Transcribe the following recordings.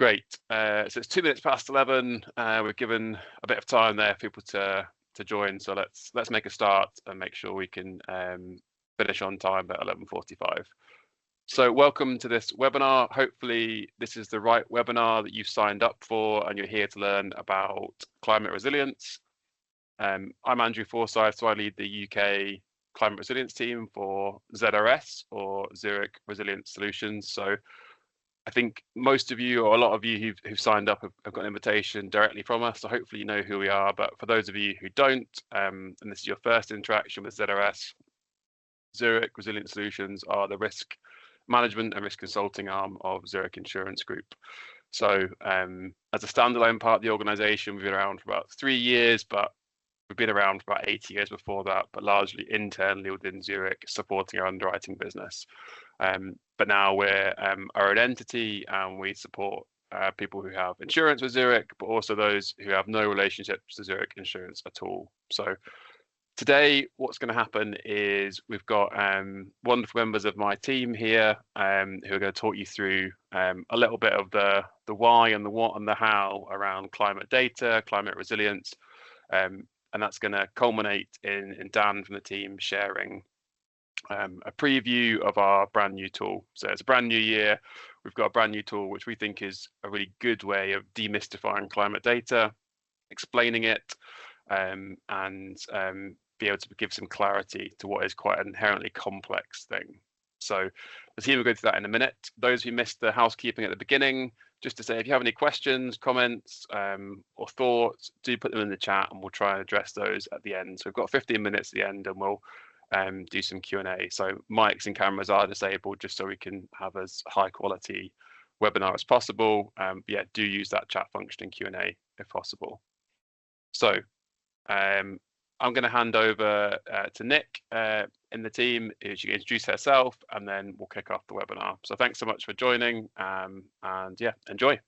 Great. So it's 2 minutes past 11. We've given a bit of time there for people to join. So let's make a start and make sure we can finish on time at 11:45. So welcome to this webinar. Hopefully this is the right webinar that you've signed up for and you're here to learn about climate resilience. I'm Andrew Forsyth, so I lead the UK climate resilience team for ZRS, or Zurich Resilience Solutions. So I think most of you, or a lot of you who've signed up, have got an invitation directly from us. So hopefully you know who we are. But for those of you who don't, and this is your first interaction with ZRS, Zurich Resilience Solutions are the risk management and risk consulting arm of Zurich Insurance Group. So as a standalone part of the organisation, we've been around for about 3 years, but we've been around for about 80 years before that, but largely internally within Zurich, supporting our underwriting business. But now we're our own entity, and we support people who have insurance with Zurich, but also those who have no relationships to Zurich Insurance at all. So today, what's going to happen is we've got wonderful members of my team here who are going to talk you through a little bit of the why and the what and the how around climate data, climate resilience, and that's going to culminate in Dan from the team sharing a preview of our brand new tool. So it's a brand new year. We've got a brand new tool, which we think is a really good way of demystifying climate data, explaining it, and be able to give some clarity to what is quite an inherently complex thing. So the team will go through that in a minute. Those who missed the housekeeping at the beginning, just to say, if you have any questions, comments, or thoughts, do put them in the chat and we'll try and address those at the end. So we've got 15 minutes at the end and we'll do some Q&A. So mics and cameras are disabled just so we can have as high quality webinar as possible. But yeah, do use that chat function in Q&A if possible. So I'm going to hand over to Nick in the team, who she can introduce herself, and then we'll kick off the webinar. So thanks so much for joining, and yeah, enjoy.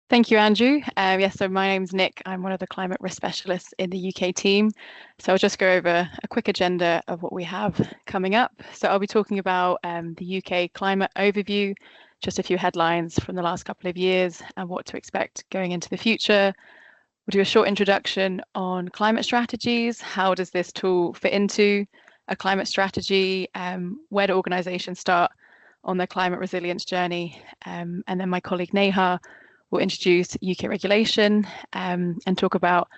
Thank you, Andrew. Yes, so my name's Nick. I'm one of the climate risk specialists in the UK team. So I'll just go over a quick agenda of what we have coming up. So I'll be talking about the UK climate overview, just a few headlines from the last couple of years and what to expect going into the future. We'll do a short introduction on climate strategies. How does this tool fit into a climate strategy? Where do organisations start on their climate resilience journey? And then my colleague Neha will introduce UK regulation and talk about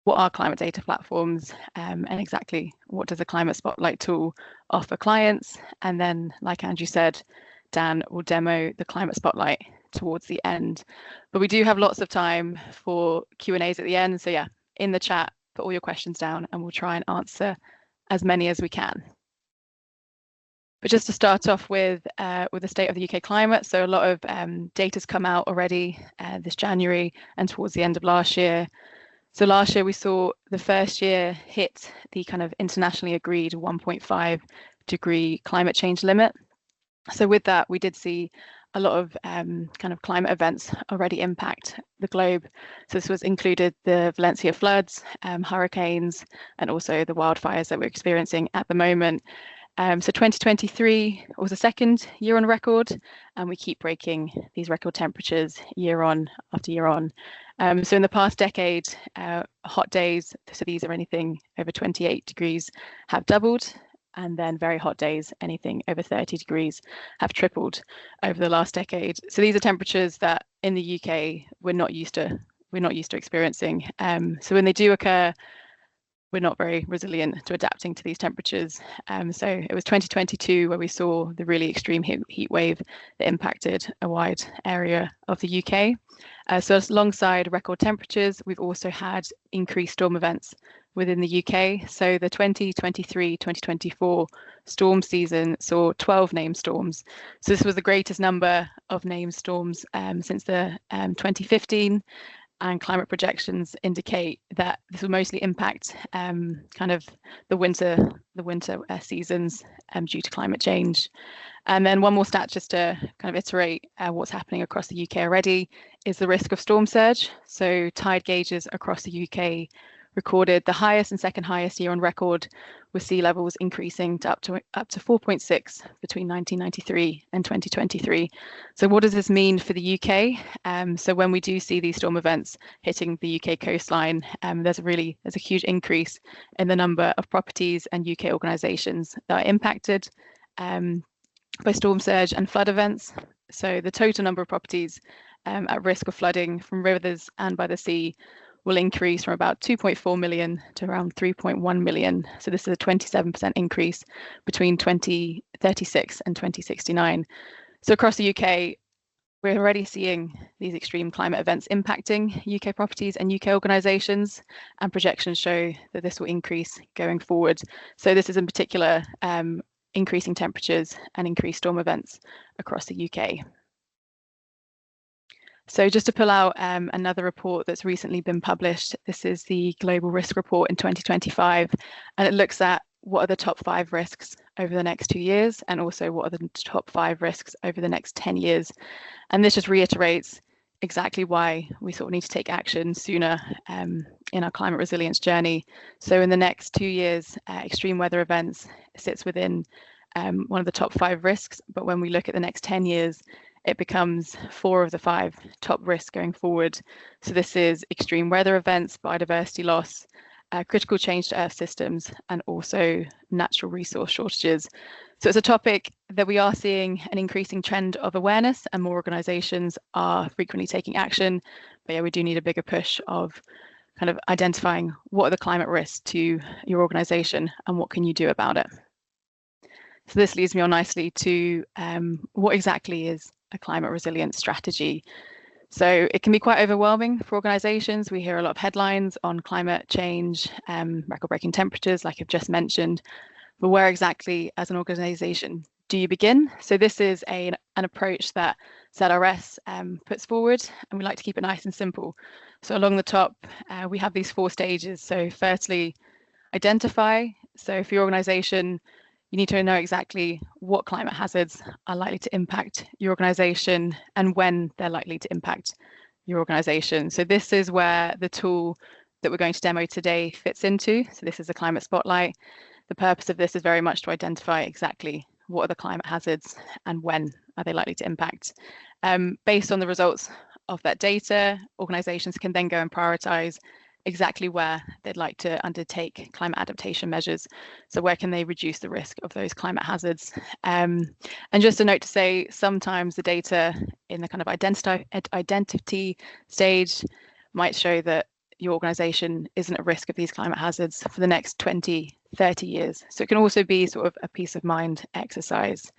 what are climate data platforms and exactly what does a climate spotlight tool offer clients. And then, like Andrew said, Dan will demo the climate spotlight towards the end. But we do have lots of time for Q&As at the end. So yeah, in the chat, put all your questions down and we'll try and answer as many as we can. But just to start off with the state of the UK climate, so a lot of data's come out already this January and towards the end of last year. So last year we saw the first year hit the kind of internationally agreed 1.5 degree climate change limit. So with that, we did see a lot of kind of climate events already impact the globe. So this was included the Valencia floods, hurricanes, and also the wildfires that we're experiencing at the moment. So 2023 was the second year on record, and we keep breaking these record temperatures year on after year on. So in the past decade, hot days, so these are anything over 28 degrees, have doubled, and then very hot days, anything over 30 degrees, have tripled over the last decade. So these are temperatures that in the UK we're not used to experiencing. So when they do occur, we're not very resilient to adapting to these temperatures. So it was 2022 where we saw the really extreme heat wave that impacted a wide area of the UK. So alongside record temperatures, we've also had increased storm events within the UK. So the 2023-2024 storm season saw 12 named storms. So this was the greatest number of named storms since the 2015. And climate projections indicate that this will mostly impact kind of the winter seasons due to climate change. And then one more stat just to kind of iterate what's happening across the UK already is the risk of storm surge. So tide gauges across the UK recorded the highest and second highest year on record, with sea levels increasing to up to 4.6 between 1993 and 2023. So what does this mean for the UK? So when we do see these storm events hitting the UK coastline, there's a huge increase in the number of properties and UK organisations that are impacted by storm surge and flood events. So the total number of properties at risk of flooding from rivers and by the sea will increase from about 2.4 million to around 3.1 million. So this is a 27% increase between 2036 and 2069. So across the UK, we're already seeing these extreme climate events impacting UK properties and UK organisations, and projections show that this will increase going forward. So this is in particular increasing temperatures and increased storm events across the UK. So just to pull out another report that's recently been published, this is the Global Risk Report in 2025, and it looks at what are the top 5 risks over the next 2 years, and also what are the top 5 risks over the next 10 years. And this just reiterates exactly why we sort of need to take action sooner in our climate resilience journey. So in the next 2 years, extreme weather events sits within one of the top 5 risks, but when we look at the next 10 years, it becomes 4 of the 5 top risks going forward. So this is extreme weather events, biodiversity loss, critical change to Earth systems, and also natural resource shortages. So it's a topic that we are seeing an increasing trend of awareness, and more organisations are frequently taking action. But yeah, we do need a bigger push of kind of identifying what are the climate risks to your organisation and what can you do about it. So this leads me on nicely to what exactly is a climate resilience strategy. So it can be quite overwhelming for organisations. We hear a lot of headlines on climate change, record-breaking temperatures, like I've just mentioned. But where exactly, as an organisation, do you begin? So this is an approach that ZRS puts forward, and we like to keep it nice and simple. So along the top, we have these 4 stages. So firstly, identify. So for your organisation, you need to know exactly what climate hazards are likely to impact your organisation and when they're likely to impact your organisation. So this is where the tool that we're going to demo today fits into. So this is a climate spotlight. The purpose of this is very much to identify exactly what are the climate hazards and when are they likely to impact. Based on the results of that data, organisations can then go and prioritise exactly where they'd like to undertake climate adaptation measures. So where can they reduce the risk of those climate hazards? And just a note to say, sometimes the data in the kind of identity stage might show that your organisation isn't at risk of these climate hazards for the next 20, 30 years. So it can also be sort of a peace of mind exercise.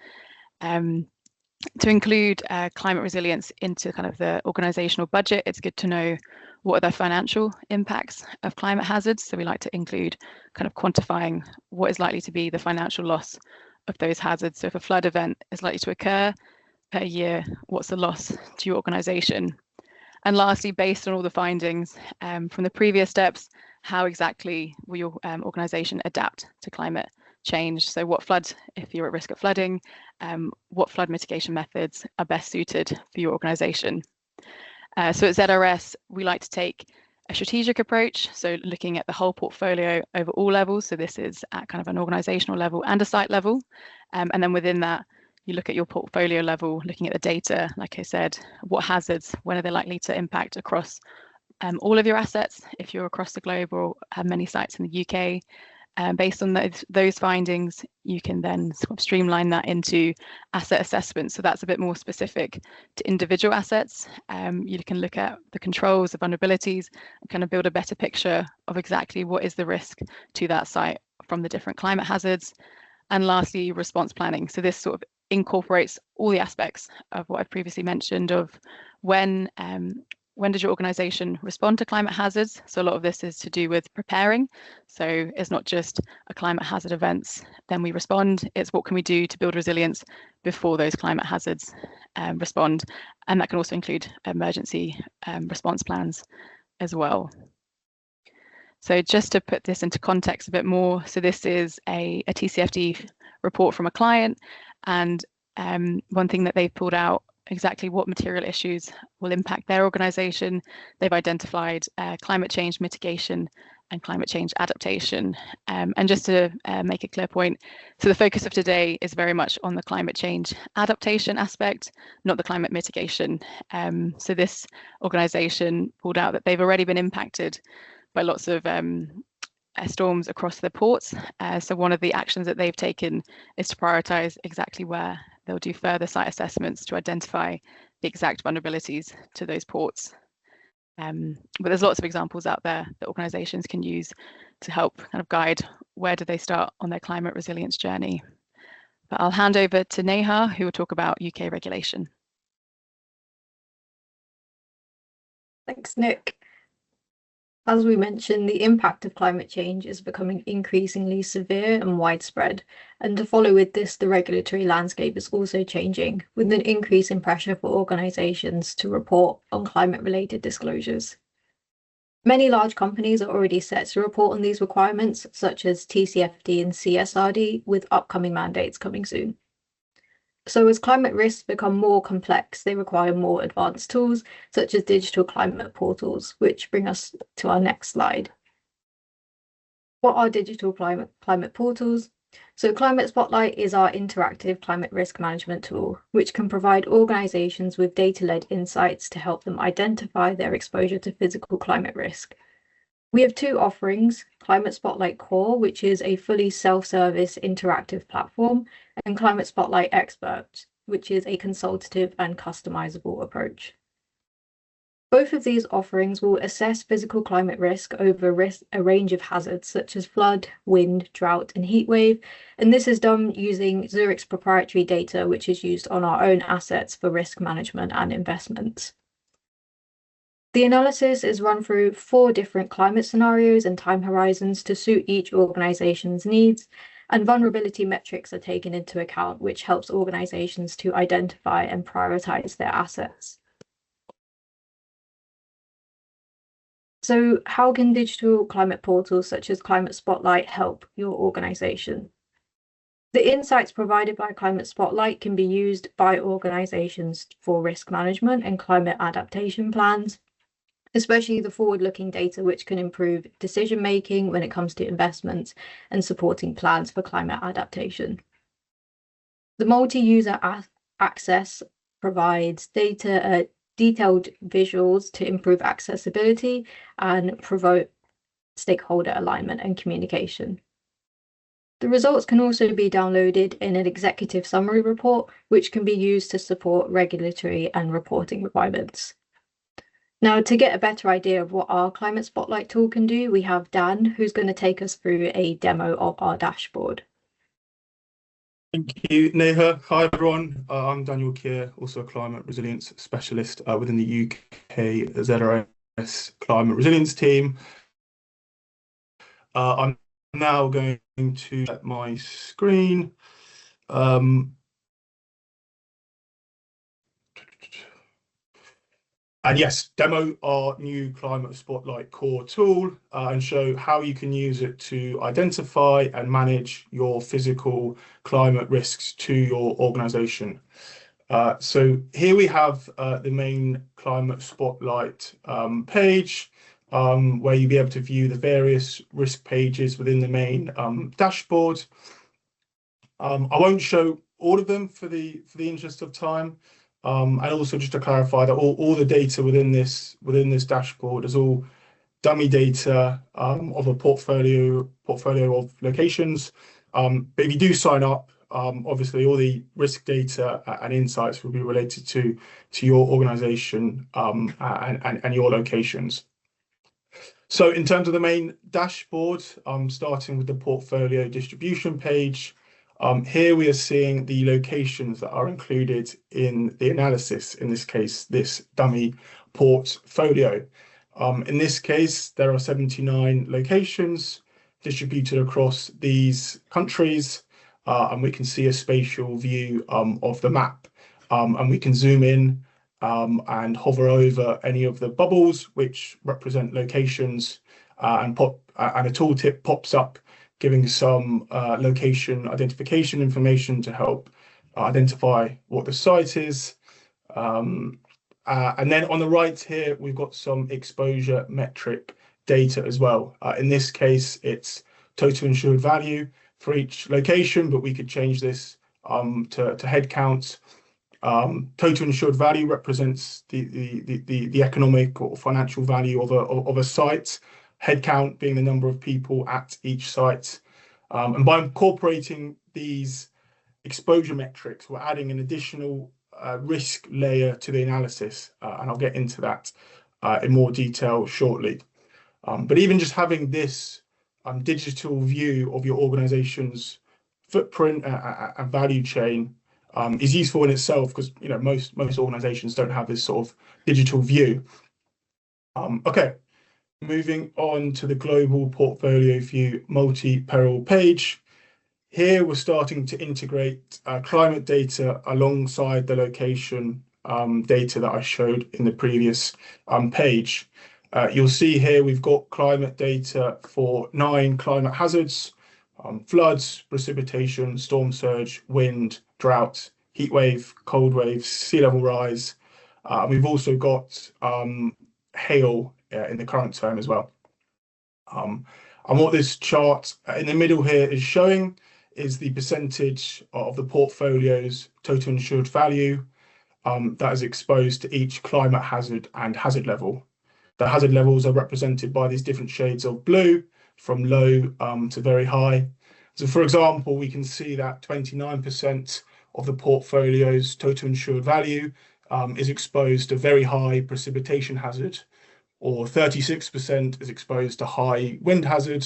To include climate resilience into kind of the organisational budget, it's good to know what are the financial impacts of climate hazards. So we like to include kind of quantifying what is likely to be the financial loss of those hazards. So if a flood event is likely to occur per year, what's the loss to your organisation? And lastly, based on all the findings from the previous steps, how exactly will your organisation adapt to climate change? So what flood, if you're at risk of flooding, what flood mitigation methods are best suited for your organisation? So at ZRS, we like to take a strategic approach, so looking at the whole portfolio over all levels. So this is at kind of an organisational level and a site level. And then within that, you look at your portfolio level, looking at the data, like I said, what hazards, when are they likely to impact across all of your assets, if you're across the globe or have many sites in the UK. Based on those findings, you can then sort of streamline that into asset assessment. So that's a bit more specific to individual assets. You can look at the controls, the vulnerabilities, and kind of build a better picture of exactly what is the risk to that site from the different climate hazards. And lastly, response planning. So this sort of incorporates all the aspects of what I've previously mentioned of when does your organisation respond to climate hazards? So a lot of this is to do with preparing. So it's not just a climate hazard events, then we respond. It's what can we do to build resilience before those climate hazards respond. And that can also include emergency response plans as well. So just to put this into context a bit more, so this is a TCFD report from a client, and one thing that they've pulled out exactly what material issues will impact their organisation. They've identified climate change mitigation and climate change adaptation. And just to make a clear point, so the focus of today is very much on the climate change adaptation aspect, not the climate mitigation. So this organisation pulled out that they've already been impacted by lots of storms across the ports. So one of the actions that they've taken is to prioritise exactly where they'll do further site assessments to identify the exact vulnerabilities to those ports. But there's lots of examples out there that organisations can use to help kind of guide where do they start on their climate resilience journey. But I'll hand over to Neha, who will talk about UK regulation. Thanks, Nick. As we mentioned, the impact of climate change is becoming increasingly severe and widespread. And to follow with this, the regulatory landscape is also changing, with an increase in pressure for organisations to report on climate-related disclosures. Many large companies are already set to report on these requirements, such as TCFD and CSRD, with upcoming mandates coming soon. So as climate risks become more complex, they require more advanced tools, such as digital climate portals, which bring us to our next slide. What are digital climate portals? So Climate Spotlight is our interactive climate risk management tool, which can provide organisations with data-led insights to help them identify their exposure to physical climate risk. We have two offerings, Climate Spotlight Core, which is a fully self-service interactive platform, and Climate Spotlight Expert, which is a consultative and customizable approach. Both of these offerings will assess physical climate risk over a range of hazards such as flood, wind, drought, and heat wave, and this is done using Zurich's proprietary data, which is used on our own assets for risk management and investments. The analysis is run through 4 different climate scenarios and time horizons to suit each organisation's needs, and vulnerability metrics are taken into account, which helps organisations to identify and prioritise their assets. So how can digital climate portals such as Climate Spotlight help your organisation? The insights provided by Climate Spotlight can be used by organisations for risk management and climate adaptation plans, especially the forward-looking data, which can improve decision-making when it comes to investments and supporting plans for climate adaptation. The multi-user access provides detailed visuals to improve accessibility and promote stakeholder alignment and communication. The results can also be downloaded in an executive summary report, which can be used to support regulatory and reporting requirements. Now, to get a better idea of what our Climate Spotlight tool can do, we have Dan, who's going to take us through a demo of our dashboard. Thank you, Neha. Hi, everyone. I'm Daniel Keir, also a climate resilience specialist within the UK ZRS Climate Resilience team. I'm now going to set my screen. And yes, demo our new Climate Spotlight Core tool and show how you can use it to identify and manage your physical climate risks to your organisation. So here we have the main Climate Spotlight page, where you'll be able to view the various risk pages within the main dashboard. I won't show all of them for the interest of time. And also just to clarify that all the data within this dashboard is all dummy data of a portfolio of locations. But if you do sign up, obviously all the risk data and insights will be related to your organisation and your locations. So in terms of the main dashboard, starting with the portfolio distribution page. Here we are seeing the locations that are included in the analysis, in this case, this dummy portfolio. In this case, there are 79 locations distributed across these countries, and we can see a spatial view of the map. And we can zoom in and hover over any of the bubbles which represent locations, and a tooltip pops up giving some location identification information to help identify what the site is. And then on the right here, we've got some exposure metric data as well. In this case, it's total insured value for each location, but we could change this to head count. Total insured value represents the economic or financial value of a site. Headcount being the number of people at each site. And by incorporating these exposure metrics, we're adding an additional risk layer to the analysis, and I'll get into that in more detail shortly. But even just having this digital view of your organization's footprint and value chain is useful in itself, because most organizations don't have this sort of digital view. Okay, moving on to the global portfolio view multi-peril page. Here we're starting to integrate climate data alongside the location data that I showed in the previous page. You'll see here we've got climate data for 9 climate hazards: floods, precipitation, storm surge, wind, drought, heat wave, cold wave, sea level rise. We've also got hail in the current term as well. And what this chart in the middle here is showing is the percentage of the portfolio's total insured value that is exposed to each climate hazard and hazard level. The hazard levels are represented by these different shades of blue, from low to very high. So, for example, we can see that 29% of the portfolio's total insured value is exposed to very high precipitation hazard, or 36% is exposed to high wind hazard,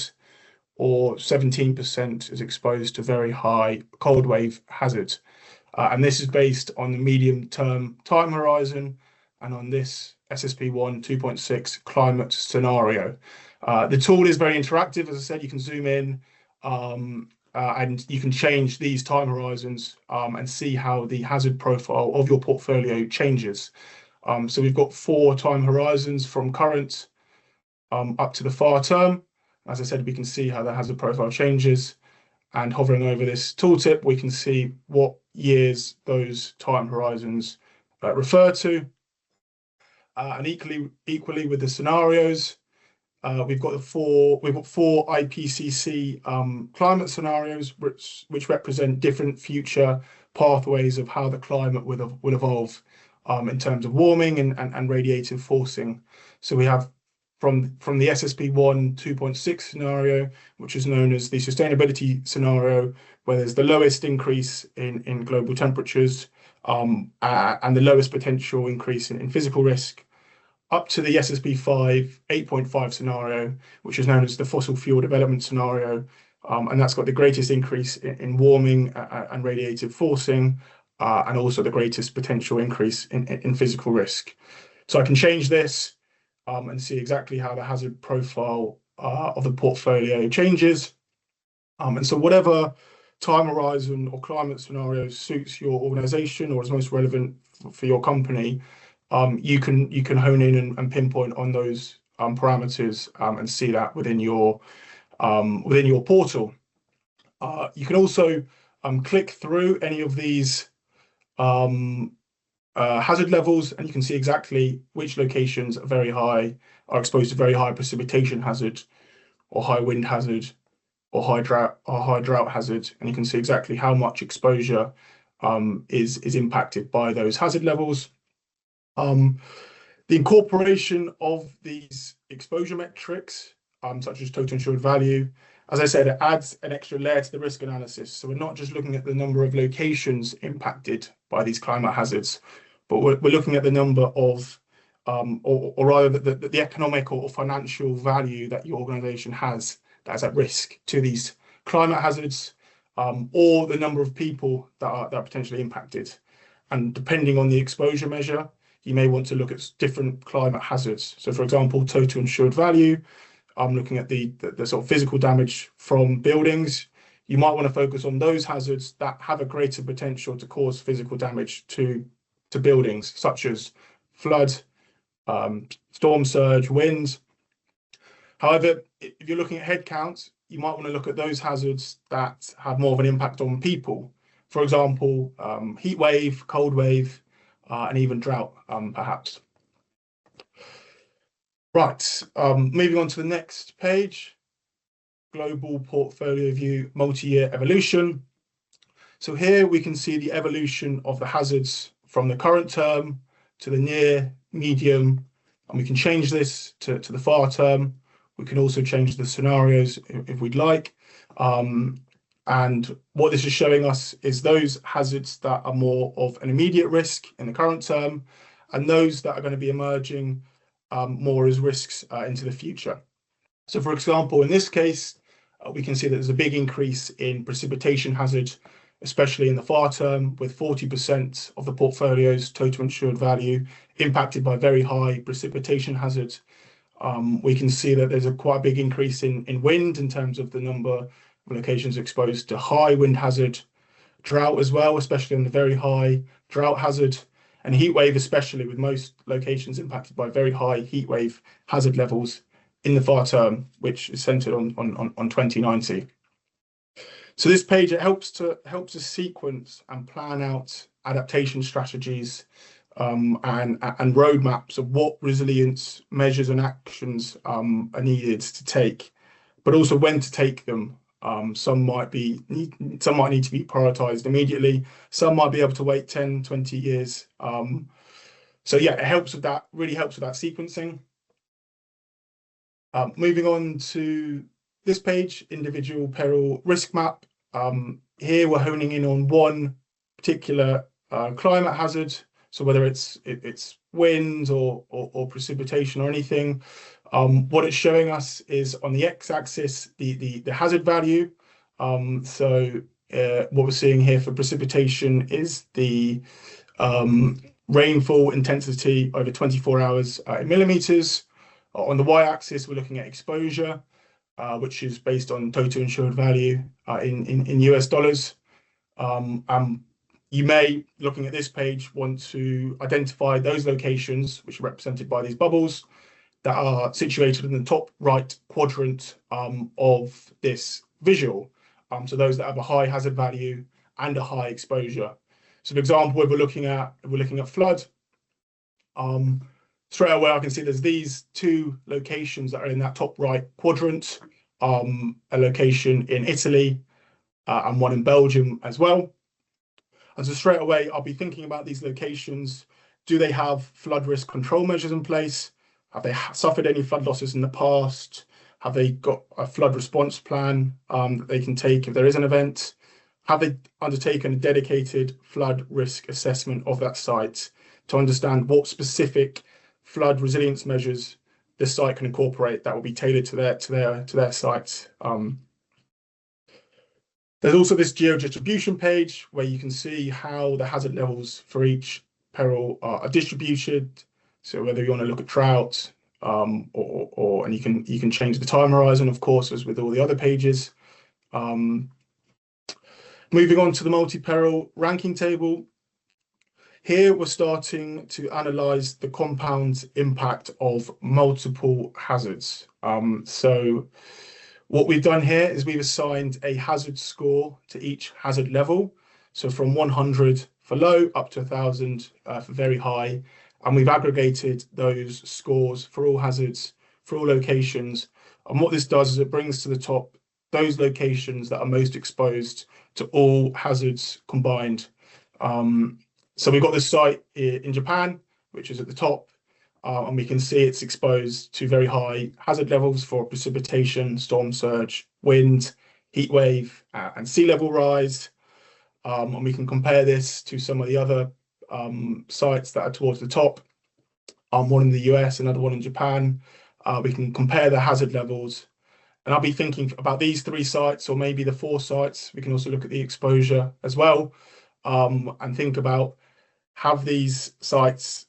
or 17% is exposed to very high cold wave hazard. And this is based on the medium-term time horizon and on this SSP1 2.6 climate scenario. The tool is very interactive. As I said, you can zoom in and you can change these time horizons and see how the hazard profile of your portfolio changes. So we've got 4 time horizons from current up to the far term. As I said, we can see how the hazard profile changes, and hovering over this tooltip, we can see what years those time horizons refer to. And equally with the scenarios, we've got 4 IPCC climate scenarios, which represent different future pathways of how the climate will evolve in terms of warming and radiative forcing. So we have from the SSP1 2.6 scenario, which is known as the sustainability scenario, where there's the lowest increase in global temperatures and the lowest potential increase in physical risk, up to the SSP5 8.5 scenario, which is known as the fossil fuel development scenario, and that's got the greatest increase in warming and radiative forcing, and also the greatest potential increase in physical risk. So I can change this and see exactly how the hazard profile of the portfolio changes. And so whatever time horizon or climate scenario suits your organization or is most relevant for your company, you can hone in and pinpoint on those parameters and see that within your portal. You can also click through any of these hazard levels, and you can see exactly which locations are exposed to very high precipitation hazard, or high wind hazard, or high drought hazard, and you can see exactly how much exposure is impacted by those hazard levels. The incorporation of these exposure metrics, such as total insured value, as I said, it adds an extra layer to the risk analysis. So we're not just looking at the number of locations impacted by these climate hazards, but we're looking at the number of, or rather the economic or financial value that your organization has that's at risk to these climate hazards, or the number of people that are potentially impacted. And depending on the exposure measure, you may want to look at different climate hazards. So, for example, total insured value, I'm looking at the sort of physical damage from buildings. You might want to focus on those hazards that have a greater potential to cause physical damage to buildings, such as flood, storm surge, winds. However, if you're looking at head counts, you might want to look at those hazards that have more of an impact on people. For example, heat wave, cold wave, and even drought, perhaps. Right, moving on to the next page, global portfolio view, multi-year evolution. So here we can see the evolution of the hazards from the current term to the near, medium, and we can change this to the far term. We can also change the scenarios if we'd like. And what this is showing us is those hazards that are more of an immediate risk in the current term, and those that are going to be emerging more as risks into the future. So for example, in this case, we can see that there's a big increase in precipitation hazard, especially in the far term, with 40% of the portfolio's total insured value impacted by very high precipitation hazard. We can see that there's quite a big increase in wind in terms of the number of locations exposed to high wind hazard, drought as well, especially on the very high drought hazard, and heat wave, especially with most locations impacted by very high heat wave hazard levels in the far term, which is centered on 2090. So this page, it helps us sequence and plan out adaptation strategies and roadmaps of what resilience measures and actions are needed to take, but also when to take them. Some might need to be prioritized immediately. Some might be able to wait 10, 20 years. So yeah, it helps with that, really helps with that sequencing. Moving on to this page, individual peril risk map. Here we're honing in on one particular climate hazard. So whether it's wind or precipitation or anything, what it's showing us is on the x-axis the hazard value. So what we're seeing here for precipitation is the rainfall intensity over 24 hours in millimeters. On the y-axis, we're looking at exposure, which is based on total insured value in US dollars. You may, looking at this page, want to identify those locations, which are represented by these bubbles, that are situated in the top right quadrant of this visual. So those that have a high hazard value and a high exposure. So for example, if we're looking at flood, straight away I can see there's these two locations that are in that top right quadrant, a location in Italy and one in Belgium as well. And so straight away, I'll be thinking about these locations. Do they have flood risk control measures in place? Have they suffered any flood losses in the past? Have they got a flood response plan that they can take if there is an event? Have they undertaken a dedicated flood risk assessment of that site to understand what specific flood resilience measures the site can incorporate that will be tailored to their site? There's also this geo-distribution page where you can see how the hazard levels for each peril are distributed. So whether you want to look at drought, and you can change the time horizon, of course, as with all the other pages. Moving on to the multi-peril ranking table. Here we're starting to analyze the compound impact of multiple hazards. So what we've done here is we've assigned a hazard score to each hazard level. So from 100 for low up to 1,000 for very high. And we've aggregated those scores for all hazards, for all locations. And what this does is it brings to the top those locations that are most exposed to all hazards combined. So we've got this site in Japan, which is at the top. And we can see it's exposed to very high hazard levels for precipitation, storm surge, wind, heat wave, and sea level rise. And we can compare this to some of the other sites that are towards the top. One in the US, another one in Japan. We can compare the hazard levels. And I'll be thinking about these 3 sites, or maybe the 4 sites. We can also look at the exposure as well, and think about, have these sites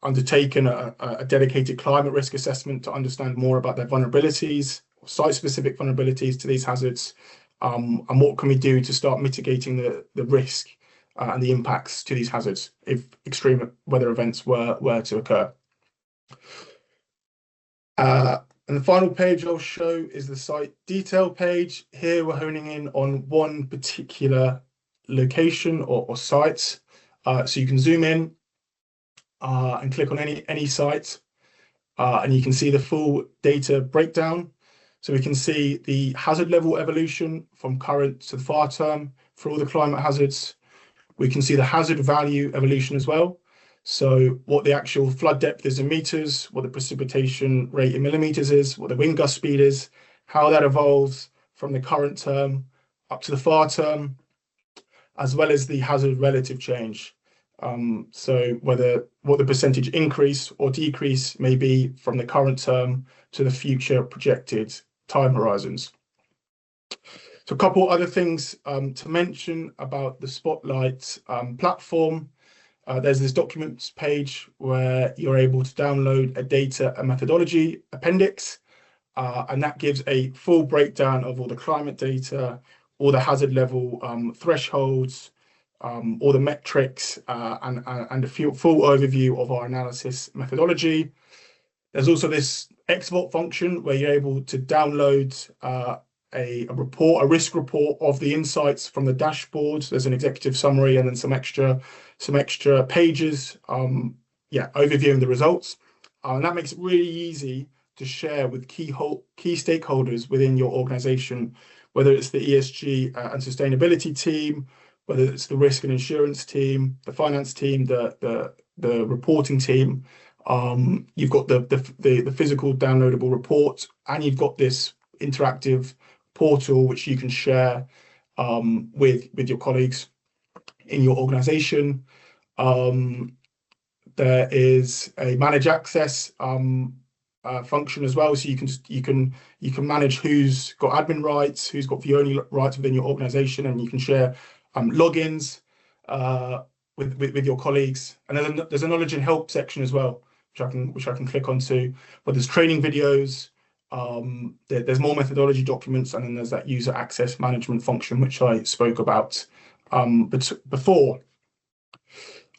undertaken a dedicated climate risk assessment to understand more about their vulnerabilities, site-specific vulnerabilities to these hazards, and what can we do to start mitigating the risk and the impacts to these hazards if extreme weather events were to occur. And the final page I'll show is the site detail page. Here we're honing in on one particular location or site. So you can zoom in and click on any site. and you can see the full data breakdown. So we can see the hazard level evolution from current to the far term for all the climate hazards. We can see the hazard value evolution as well. So what the actual flood depth is in meters, what the precipitation rate in millimeters is, what the wind gust speed is, how that evolves from the current term up to the far term, as well as the hazard relative change. So what the percentage increase or decrease may be from the current term to the future projected time horizons. So a couple other things to mention about the Spotlight platform. There's this documents page where you're able to download a data and methodology appendix, and that gives a full breakdown of all the climate data, all the hazard level thresholds, all the metrics, and a full overview of our analysis methodology. There's also this export function where you're able to download a report, a risk report of the insights from the dashboard. There's an executive summary and then some extra pages, overviewing the results. And that makes it really easy to share with key stakeholders within your organization, whether it's the ESG and sustainability team, whether it's the risk and insurance team, the finance team, the reporting team. You've got the physical downloadable report, and you've got this interactive portal which you can share with your colleagues in your organization. There is a manage access function as well, so you can manage who's got admin rights, who's got view-only rights within your organization, and you can share logins with your colleagues. And then there's a knowledge and help section as well, which I can click onto. But there's training videos. There's more methodology documents, and then there's that user access management function, which I spoke about before.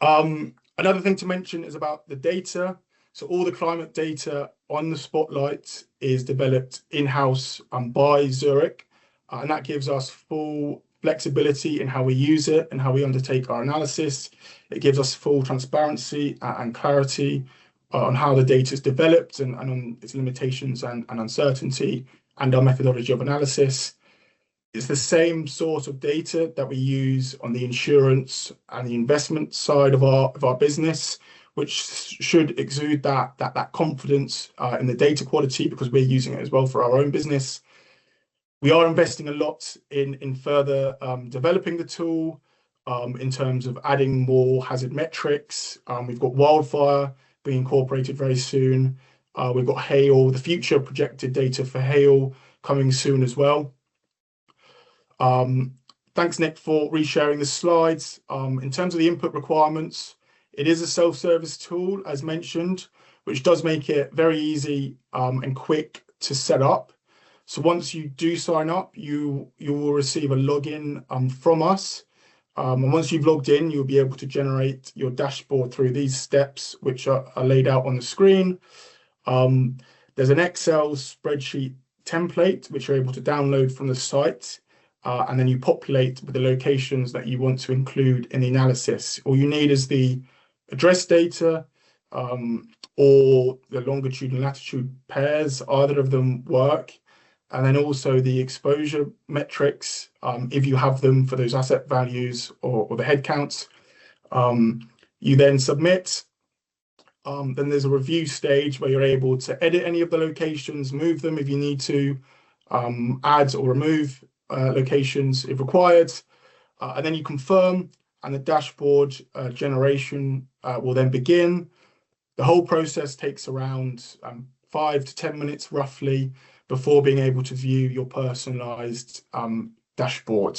Another thing to mention is about the data. So all the climate data on the Spotlight is developed in-house by Zurich, and that gives us full flexibility in how we use it and how we undertake our analysis. It gives us full transparency and clarity on how the data is developed and on its limitations and uncertainty, and our methodology of analysis. It's the same sort of data that we use on the insurance and the investment side of our business, which should exude that confidence in the data quality, because we're using it as well for our own business. We are investing a lot in further developing the tool in terms of adding more hazard metrics. We've got wildfire being incorporated very soon. We've got hail, the future projected data for hail coming soon as well. Thanks, Nick, for resharing the slides. In terms of the input requirements, it is a self-service tool, as mentioned, which does make it very easy and quick to set up. So once you do sign up, you will receive a login from us. And once you've logged in, you'll be able to generate your dashboard through these steps, which are laid out on the screen. There's an Excel spreadsheet template, which you're able to download from the site. And then you populate with the locations that you want to include in the analysis. All you need is the address data or the longitude and latitude pairs. Either of them work. And then also the exposure metrics, if you have them for those asset values or the head counts. You then submit. Then there's a review stage where you're able to edit any of the locations, move them if you need to, add or remove locations if required. And then you confirm, and the dashboard generation will then begin. The whole process takes around 5 to 10 minutes roughly before being able to view your personalized dashboard.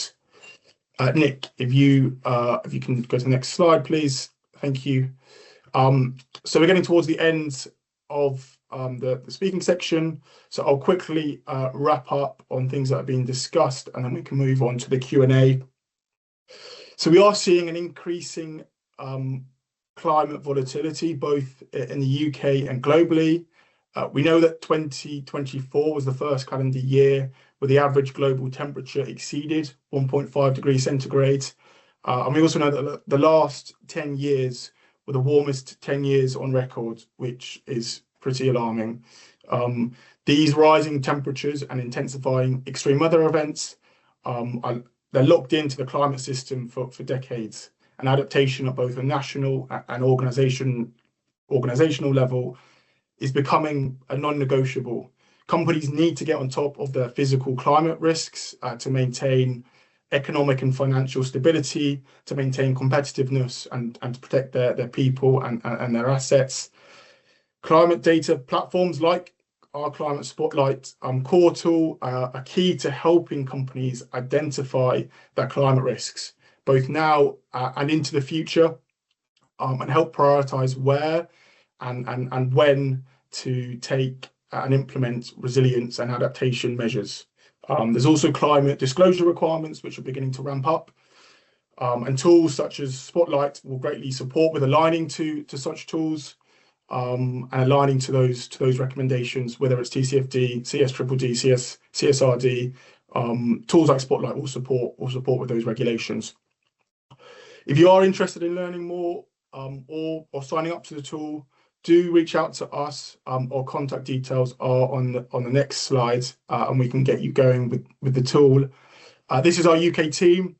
Nick, if you can go to the next slide, please. Thank you. So we're getting towards the end of the speaking section. So I'll quickly wrap up on things that have been discussed, and then we can move on to the Q&A. So we are seeing an increasing climate volatility, both in the UK and globally. We know that 2024 was the first calendar year where the average global temperature exceeded 1.5 degrees centigrade. And we also know that the last 10 years were the warmest 10 years on record, which is pretty alarming. These rising temperatures and intensifying extreme weather events, they're locked into the climate system for decades. And adaptation at both a national and organizational level is becoming a non-negotiable. Companies need to get on top of their physical climate risks to maintain economic and financial stability, to maintain competitiveness and to protect their people and their assets. Climate data platforms like our Climate Spotlight core tool are key to helping companies identify their climate risks, both now and into the future, and help prioritize where and when to take and implement resilience and adaptation measures. There's also climate disclosure requirements, which are beginning to ramp up. And tools such as Spotlight will greatly support with aligning to such tools and aligning to those recommendations, whether it's TCFD, CSDDD, CSRD. Tools like Spotlight will support with those regulations. If you are interested in learning more or signing up to the tool, do reach out to us. Our contact details are on the next slide, and we can get you going with the tool. This is our UK team.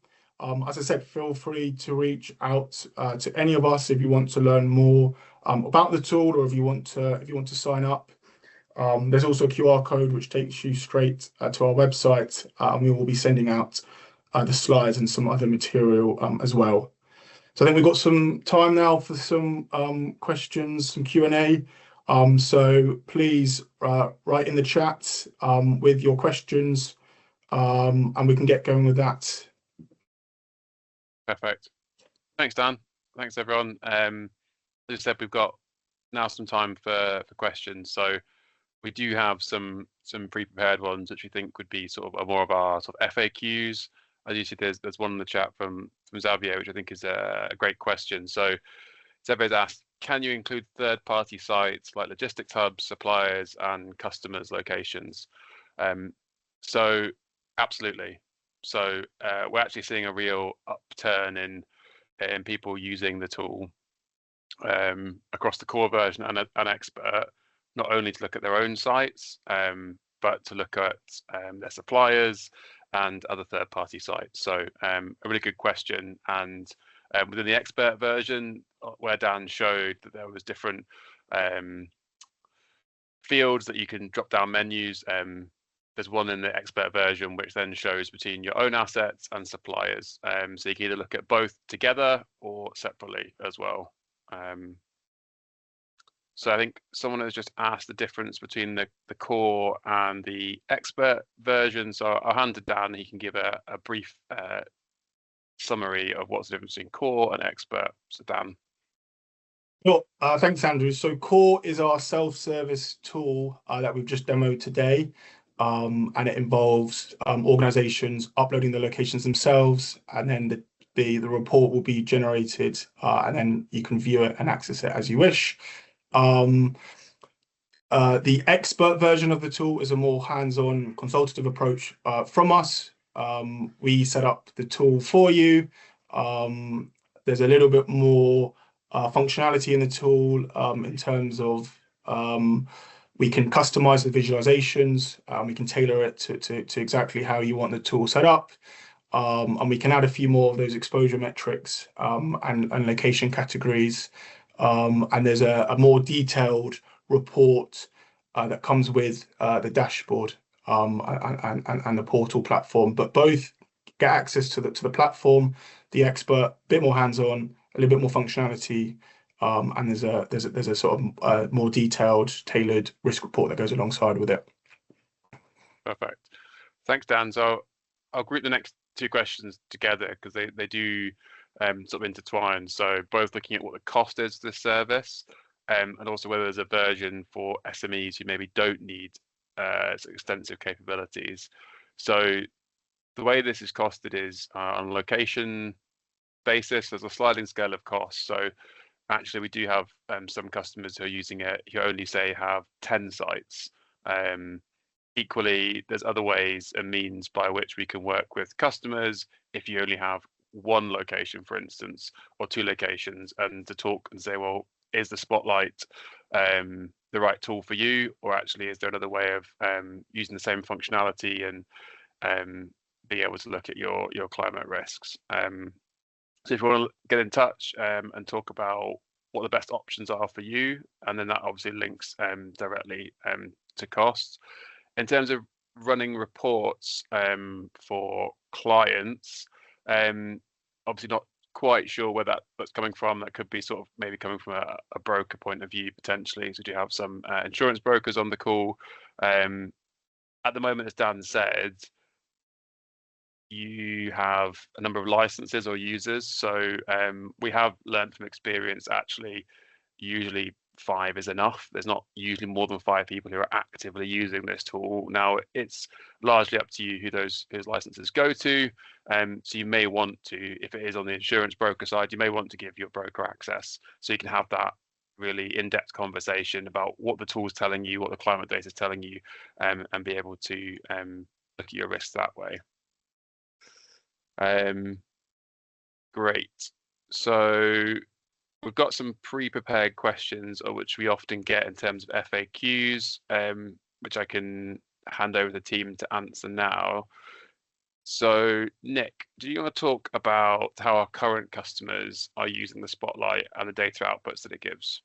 As I said, feel free to reach out to any of us if you want to learn more about the tool, or if you want to sign up. There's also a QR code which takes you straight to our website, and we will be sending out the slides and some other material as well. So I think we've got some time now for some questions, some Q&A. So please write in the chat with your questions, and we can get going with that. Perfect. Thanks, Dan. Thanks, everyone. As I said, we've got now some time for questions. So we do have some pre-prepared ones, which we think would be sort of more of our sort of FAQs. As you see, there's one in the chat from Xavier, which I think is a great question. So Xavier's asked, can you include third-party sites like logistics hubs, suppliers, and customers' locations? So absolutely. So we're actually seeing a real upturn in people using the tool across the core version and expert, not only to look at their own sites, but to look at their suppliers and other third-party sites. So a really good question. And within the expert version, where Dan showed that there was different fields that you can drop down menus, there's one in the expert version which then shows between your own assets and suppliers. So you can either look at both together or separately as well. So I think someone has just asked the difference between the core and the expert version. So I'll hand to Dan. He can give a brief summary of what's the difference between core and expert. So Dan. Sure. Thanks, Andrew. So core is our self-service tool that we've just demoed today. And it involves organizations uploading the locations themselves, and then the report will be generated, and then you can view it and access it as you wish. The expert version of the tool is a more hands-on consultative approach from us. We set up the tool for you. There's a little bit more functionality in the tool in terms of we can customize the visualizations, we can tailor it to exactly how you want the tool set up, and we can add a few more of those exposure metrics and location categories. And there's a more detailed report that comes with the dashboard and the portal platform. But both get access to the platform, the expert, a bit more hands-on, a little bit more functionality. And there's a sort of more detailed, tailored risk report that goes alongside with it. Perfect. Thanks, Dan. So I'll group the next two questions together because they do sort of intertwine. So both looking at what the cost is to the service, and also whether there's a version for SMEs who maybe don't need extensive capabilities. So the way this is costed is on a location basis. There's a sliding scale of costs. So actually, we do have some customers who are using it who only say have 10 sites. Equally, there's other ways and means by which we can work with customers if you only have one location, for instance, or two locations, and to talk and say, well, is the Spotlight the the right tool for you, or actually is there another way of using the same functionality and be able to look at your climate risks. So if you want to get in touch and talk about what the best options are for you, and then that obviously links directly to costs. In terms of running reports for clients, obviously not quite sure where that's coming from. That could be sort of maybe coming from a broker point of view potentially. So do you have some insurance brokers on the call? At the moment, as Dan said, you have a number of licenses or users. So we have learned from experience, actually, usually 5 is enough. There's not usually more than 5 people who are actively using this tool. Now, it's largely up to you who those licenses go to. So you may want to, if it is on the insurance broker side, you may want to give your broker access so you can have that really in-depth conversation about what the tool's telling you, what the climate data is telling you, and be able to look at your risks that way. Great. So we've got some pre-prepared questions, which we often get in terms of FAQs, which I can hand over to the team to answer now. So Nick, do you want to talk about how our current customers are using the Spotlight and the data outputs that it gives?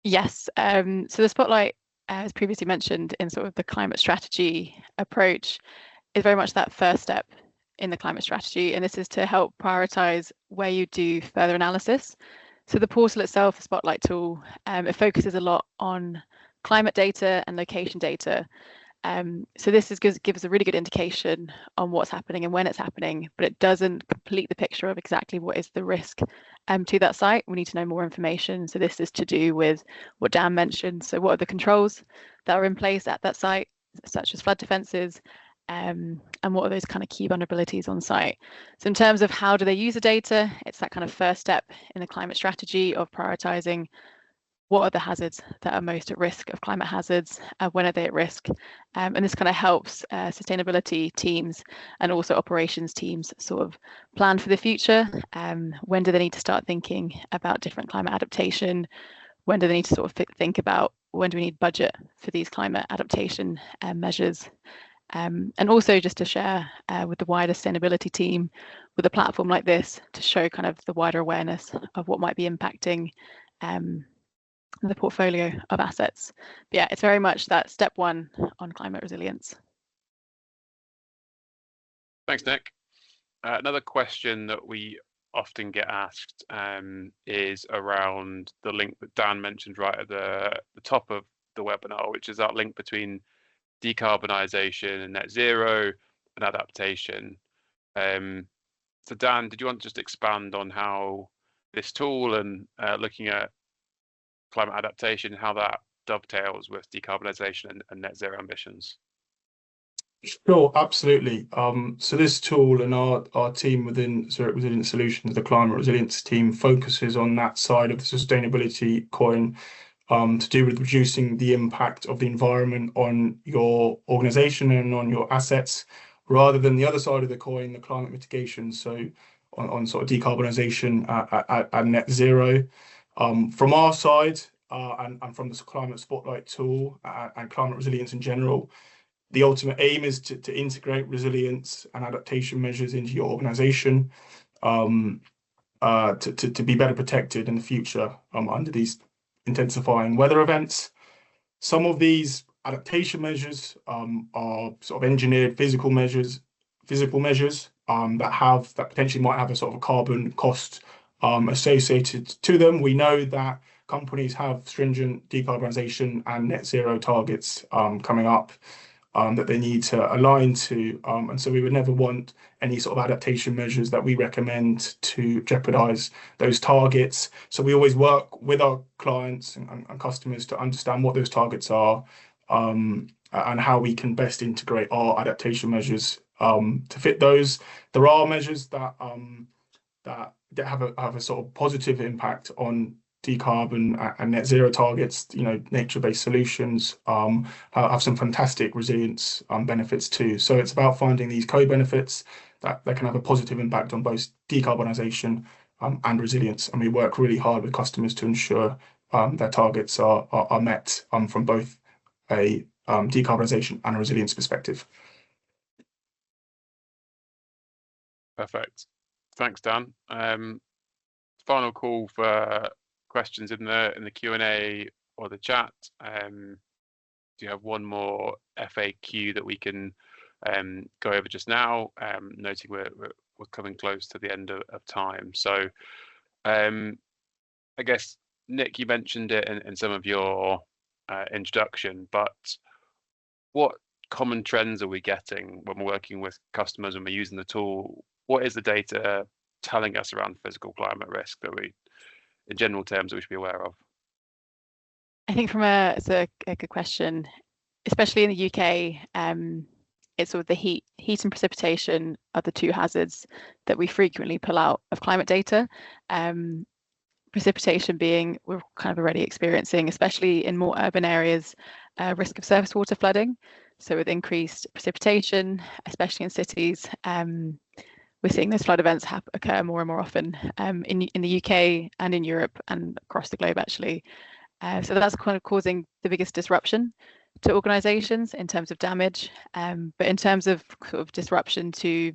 Yes. So the Spotlight, as previously mentioned in sort of the climate strategy approach, is very much that first step in the climate strategy, and this is to help prioritize where you do further analysis. So the portal itself, the Spotlight tool, it focuses a lot on climate data and location data. So this gives a really good indication on what's happening and when it's happening, but it doesn't complete the picture of exactly what is the risk to that site. We need to know more information. So this is to do with what Dan mentioned. So what are the controls that are in place at that site, such as flood defences, and what are those kind of key vulnerabilities on site. So in terms of how do they use the data, it's that kind of first step in the climate strategy of prioritizing what are the hazards that are most at risk of climate hazards, when are they at risk, and this kind of helps sustainability teams and also operations teams sort of plan for the future. When do they need to start thinking about different climate adaptation? When do they need to sort of think about when do we need budget for these climate adaptation measures? And also just to share with the wider sustainability team with a platform like this to show kind of the wider awareness of what might be impacting the portfolio of assets. But yeah, it's very much that step 1 on climate resilience. Thanks, Nick. Another question that we often get asked is around the link that Dan mentioned right at the top of the webinar, which is that link between decarbonisation and net zero and adaptation. So Dan, did you want to just expand on how this tool and looking at climate adaptation, how that dovetails with decarbonisation and net zero ambitions? Sure, absolutely. So this tool and our team within Zurich Resilience Solutions, the climate resilience team, focuses on that side of the sustainability coin, to do with reducing the impact of the environment on your organization and on your assets, rather than the other side of the coin, the climate mitigation. So on sort of decarbonisation and net zero. From our side, and from the Climate Spotlight tool and climate resilience in general, the ultimate aim is to integrate resilience and adaptation measures into your organization, to be better protected in the future under these intensifying weather events. Some of these adaptation measures are sort of engineered physical measures that potentially might have a sort of a carbon cost associated to them. We know that companies have stringent decarbonisation and net zero targets coming up that they need to align to, and so we would never want any sort of adaptation measures that we recommend to jeopardize those targets. So we always work with our clients and customers to understand what those targets are, and how we can best integrate our adaptation measures to fit those. There are measures that have a sort of positive impact on decarb and net zero targets. You know, nature-based solutions have some fantastic resilience benefits too. So it's about finding these co-benefits that can have a positive impact on both decarbonisation and resilience. And we work really hard with customers to ensure their targets are met from both a decarbonisation and a resilience perspective. Perfect. Thanks, Dan. Final call for questions in the Q&A or the chat. Do you have one more FAQ that we can go over just now, noting we're coming close to the end of time. So I guess, Nick, you mentioned it in some of your introduction, but what common trends are we getting when we're working with customers and we're using the tool? What is the data telling us around physical climate risk that we, in general terms, that we should be aware of? I think it's a good question, especially in the UK. It's sort of the heat and precipitation are the two hazards that we frequently pull out of climate data. Precipitation being we're kind of already experiencing, especially in more urban areas, risk of surface water flooding. So with increased precipitation, especially in cities, we're seeing those flood events occur more and more often in the UK and in Europe and across the globe, actually. So that's kind of causing the biggest disruption to organisations in terms of damage. But in terms of sort of disruption to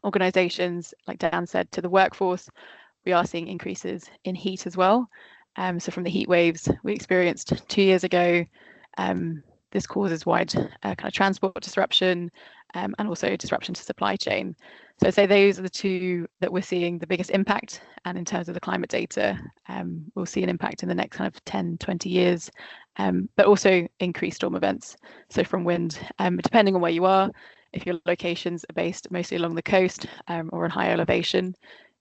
organisations, like Dan said, to the workforce, we are seeing increases in heat as well. So from the heat waves we experienced 2 years ago, this causes wide kind of transport disruption and also disruption to supply chain. So I'd say those are the two that we're seeing the biggest impact. And in terms of the climate data, we'll see an impact in the next kind of 10, 20 years, but also increased storm events. So from wind, depending on where you are, if your locations are based mostly along the coast or on high elevation,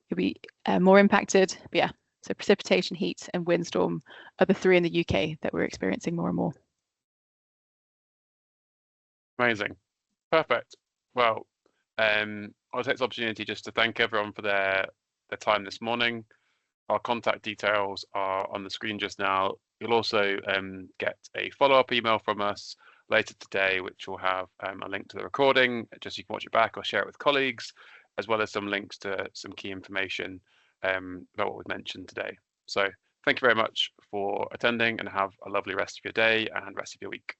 you'll be more impacted. But yeah, so precipitation, heat and windstorm are the three in the UK that we're experiencing more and more. Amazing. Perfect. Well, I'll take this opportunity just to thank everyone for their time this morning. Our contact details are on the screen just now. You'll also get a follow-up email from us later today, which will have a link to the recording, just so you can watch it back or share it with colleagues, as well as some links to some key information about what we've mentioned today. So thank you very much for attending and have a lovely rest of your day and rest of your week.